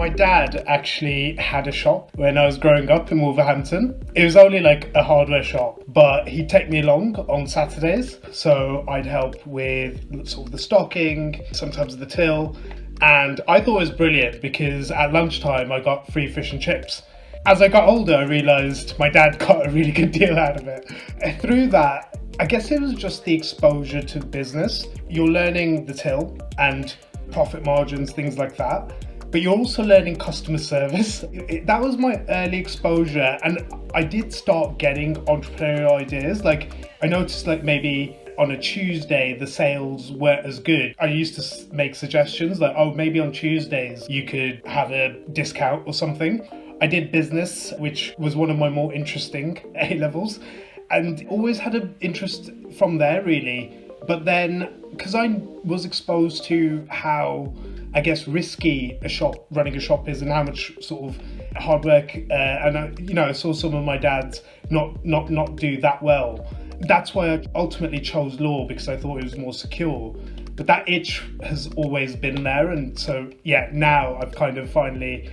My dad actually had a shop when I was growing up in Wolverhampton. It was only like a hardware shop, but he'd take me along on Saturdays. So I'd help with sort of the stocking, sometimes the till. And I thought it was brilliant because at lunchtime I got free fish and chips. As I got older, I realised my dad got a really good deal out of it. And through that, I guess it was just the exposure to business. You're learning the till and profit margins, things like that. But you're also learning customer service. That was my early exposure. And I did start getting entrepreneurial ideas. Like I noticed like maybe on a Tuesday, the sales weren't as good. I used to make suggestions like, oh, maybe on Tuesdays you could have a discount or something. I did business, which was one of my more interesting A-levels, and always had an interest from there really. But then, because I was exposed to how, I guess, risky running a shop is and how much sort of hard work, and I saw some of my dads not do that well. That's why I ultimately chose law, because I thought it was more secure. But that itch has always been there, and so yeah, now I've kind of finally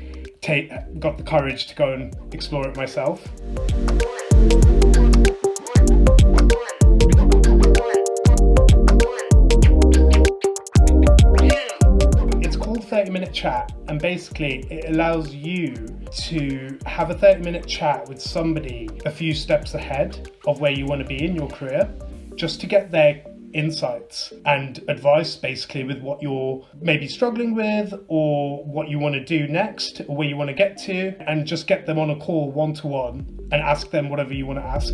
got the courage to go and explore it myself. It's called 30-minute chat, and basically it allows you to have a 30-minute chat with somebody a few steps ahead of where you want to be in your career, just to get their insights and advice basically with what you're maybe struggling with or what you want to do next or where you want to get to, and just get them on a call one-to-one and ask them whatever you want to ask.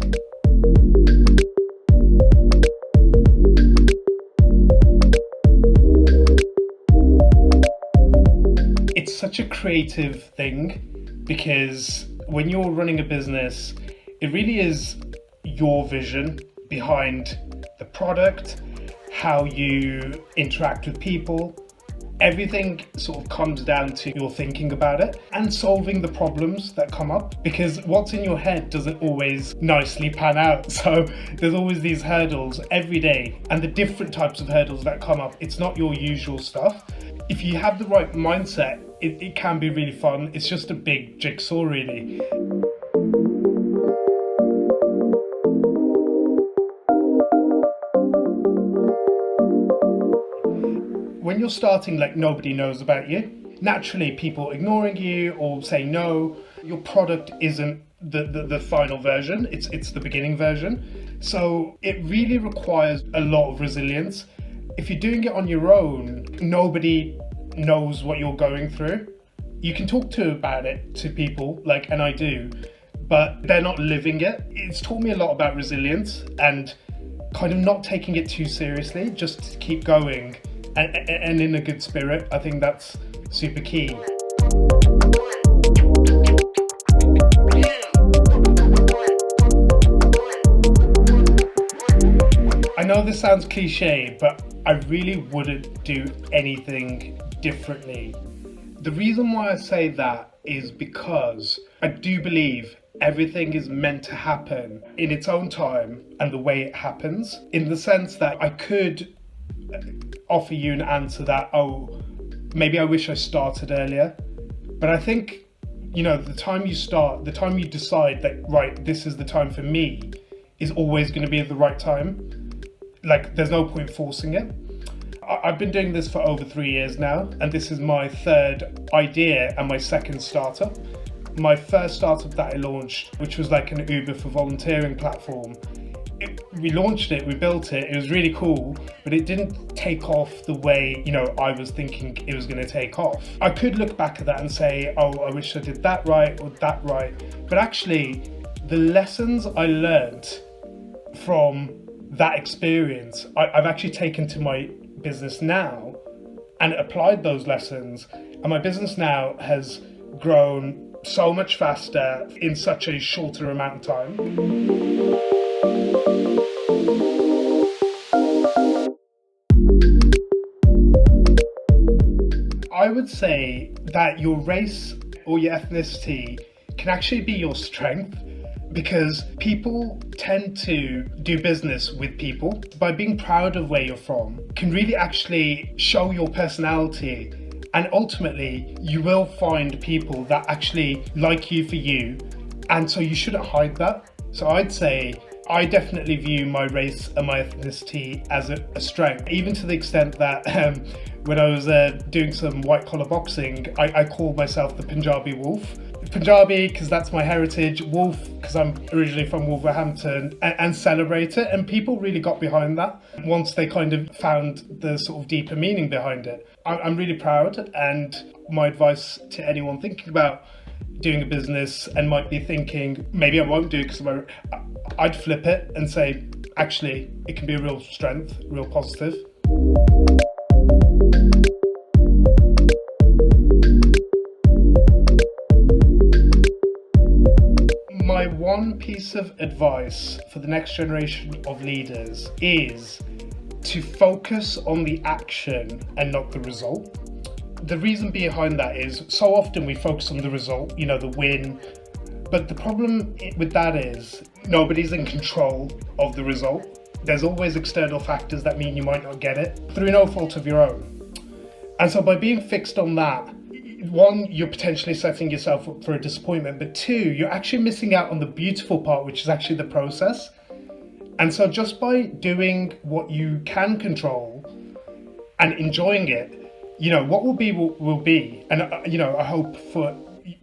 It's such a creative thing because when you're running a business, it really is your vision behind the product, how you interact with people. Everything sort of comes down to your thinking about it and solving the problems that come up, because what's in your head doesn't always nicely pan out. So there's always these hurdles every day, and the different types of hurdles that come up, it's not your usual stuff. If you have the right mindset, it can be really fun. It's just a big jigsaw really. When you're starting, like, nobody knows about you. Naturally, people ignoring you or saying no. Your product isn't the final version. It's the beginning version. So it really requires a lot of resilience. If you're doing it on your own, nobody knows what you're going through. You can talk about it to people, and I do, but they're not living it. It's taught me a lot about resilience and kind of not taking it too seriously, just to keep going. And in a good spirit. I think that's super key. I know this sounds cliche, but I really wouldn't do anything differently. The reason why I say that is because I do believe everything is meant to happen in its own time and the way it happens, in the sense that I could offer you an answer that, oh, maybe I wish I started earlier. But I think, the time you decide that, right, this is the time for me, is always going to be at the right time. There's no point forcing it. I've been doing this for over 3 years now, and this is my third idea and my second startup. My first startup that I launched, which was like an Uber for volunteering platform, we launched it, we built it was really cool, but it didn't take off the way, I was thinking it was going to take off. I could look back at that and say, oh, I wish I did that right or that right. But actually, the lessons I learned from that experience, I've actually taken to my business now and applied those lessons. And my business now has grown so much faster in such a shorter amount of time. I would say that your race or your ethnicity can actually be your strength, because people tend to do business with people. By being proud of where you're from can really actually show your personality And ultimately, you will find people that actually like you for you. And so you shouldn't hide that. So I'd say I definitely view my race and my ethnicity as a strength, even to the extent that when I was doing some white collar boxing, I called myself the Punjabi Wolf. Punjabi because that's my heritage, Wolf because I'm originally from Wolverhampton, and celebrate it. And people really got behind that once they kind of found the sort of deeper meaning behind it. I'm really proud, and my advice to anyone thinking about doing a business and might be thinking, maybe I won't do it because I'd flip it and say, actually, it can be a real strength, real positive. My one piece of advice for the next generation of leaders is to focus on the action and not the result. The reason behind that is so often we focus on the result, the win. But the problem with that is nobody's in control of the result. There's always external factors that mean you might not get it through no fault of your own. And so by being fixed on that, one, you're potentially setting yourself up for a disappointment, but two, you're actually missing out on the beautiful part, which is actually the process. And so just by doing what you can control and enjoying it, what will be will be. And, I hope for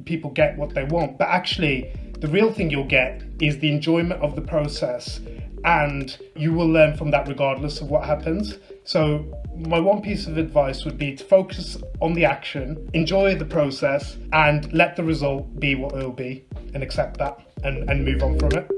people get what they want, but actually the real thing you'll get is the enjoyment of the process, and you will learn from that regardless of what happens. So my one piece of advice would be to focus on the action, enjoy the process, and let the result be what it will be, and accept that and move on from it.